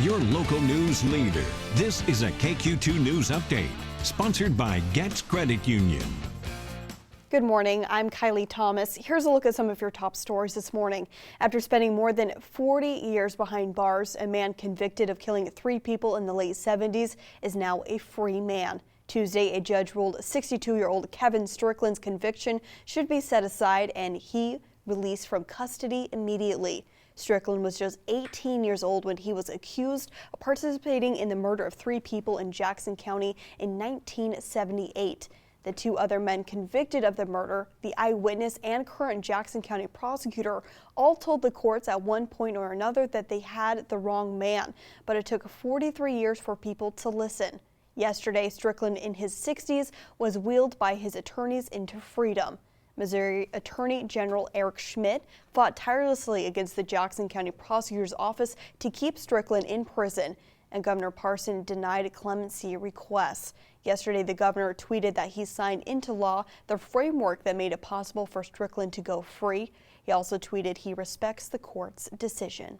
your local news leader. This is a KQ2 News Update, sponsored by Getz Credit Union. Good morning, I'm Kylie Thomas. Here's a look at some of your top stories this morning. After spending more than 40 years behind bars, a man convicted of killing 3 people in the late 70s is now a free man. Tuesday, a judge ruled 62-year-old Kevin Strickland's conviction should be set aside and he released from custody immediately. Strickland was just 18 years old when he was accused of participating in the murder of 3 people in Jackson County in 1978. The 2 other men convicted of the murder, the eyewitness and current Jackson County prosecutor, all told the courts at one point or another that they had the wrong man, but it took 43 years for people to listen. Yesterday, Strickland, in his 60s, was wheeled by his attorneys into freedom. Missouri Attorney General Eric Schmidt fought tirelessly against the Jackson County Prosecutor's Office to keep Strickland in prison, and Governor Parson denied clemency requests. Yesterday, the governor tweeted that he signed into law the framework that made it possible for Strickland to go free. He also tweeted he respects the court's decision.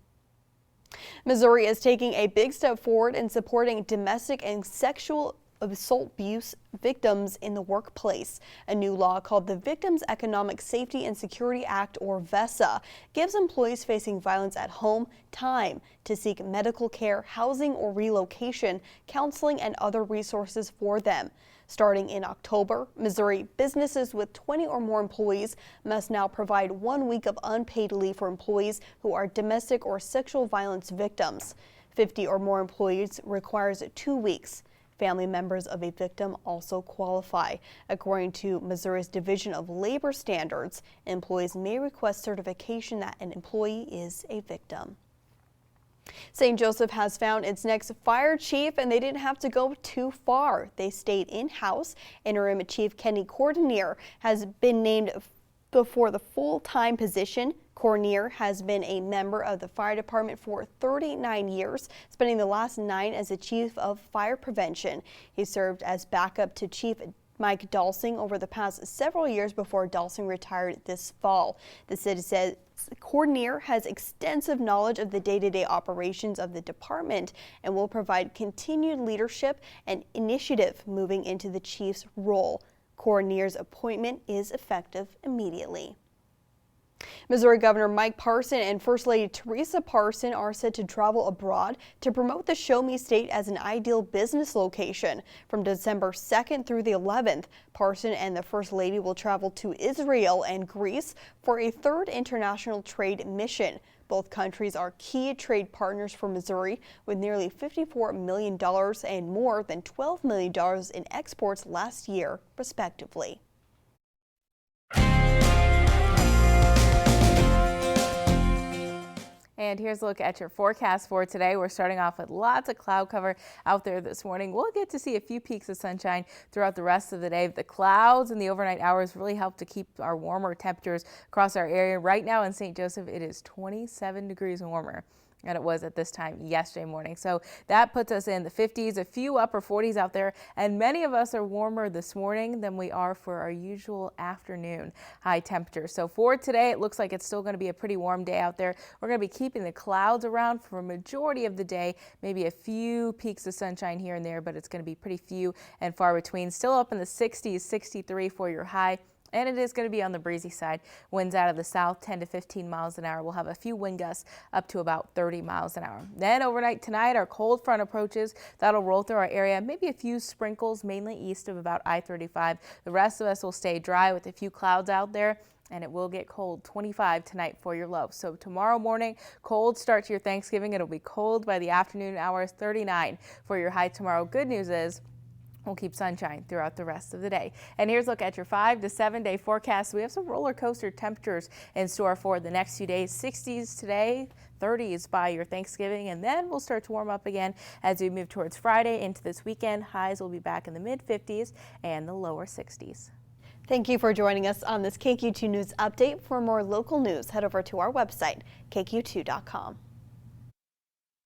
Missouri is taking a big step forward in supporting domestic and sexual assault abuse victims in the workplace. A new law called the Victims Economic Safety and Security Act, or VESA, gives employees facing violence at home time to seek medical care, housing or relocation, counseling, and other resources for them. Starting in October, Missouri businesses with 20 or more employees must now provide 1 week of unpaid leave for employees who are domestic or sexual violence victims. 50 or more employees requires 2 weeks. Family members of a victim also qualify. According to Missouri's Division of Labor Standards, employees may request certification that an employee is a victim. St. Joseph has found its next fire chief, and they didn't have to go too far. They stayed in-house. Interim Chief Kenny Cordonier has been named for the full-time position. Cornier has been a member of the fire department for 39 years, spending the last 9 as the chief of fire prevention. He served as backup to Chief Mike Dalsing over the past several years before Dalsing retired this fall. The city says Cornier has extensive knowledge of the day-to-day operations of the department and will provide continued leadership and initiative moving into the chief's role. Cornier's appointment is effective immediately. Missouri Governor Mike Parson and First Lady Teresa Parson are set to travel abroad to promote the Show Me State as an ideal business location. From December 2nd through the 11th, Parson and the First Lady will travel to Israel and Greece for a 3rd international trade mission. Both countries are key trade partners for Missouri, with nearly $54 million and more than $12 million in exports last year, respectively. And here's a look at your forecast for today. We're starting off with lots of cloud cover out there this morning. We'll get to see a few peaks of sunshine throughout the rest of the day. The clouds in the overnight hours really help to keep our warmer temperatures across our area. Right now in St. Joseph, it is 27 degrees warmer than it was at this time yesterday morning. So that puts us in the 50s, a few upper 40s out there, and many of us are warmer this morning than we are for our usual afternoon high temperature. So for today, it looks like it's still going to be a pretty warm day out there. We're going to be keeping the clouds around for a majority of the day, maybe a few peaks of sunshine here and there, but it's going to be pretty few and far between. Still up in the 60s, 63 for your high. And it is going to be on the breezy side. Winds out of the south, 10 to 15 miles an hour. We'll have a few wind gusts up to about 30 miles an hour. Then overnight tonight, our cold front approaches. That'll roll through our area. Maybe a few sprinkles, mainly east of about I-35. The rest of us will stay dry with a few clouds out there. And it will get cold, 25 tonight for your low. So tomorrow morning, cold start to your Thanksgiving. It'll be cold by the afternoon hours, 39 for your high tomorrow. Good news is we'll keep sunshine throughout the rest of the day. And here's a look at your 5 to 7 day forecast. We have some roller coaster temperatures in store for the next few days. 60s today, 30s by your Thanksgiving, and then we'll start to warm up again as we move towards Friday into this weekend. Highs will be back in the mid 50s and the lower 60s. Thank you for joining us on this KQ2 News Update. For more local news, head over to our website, kq2.com.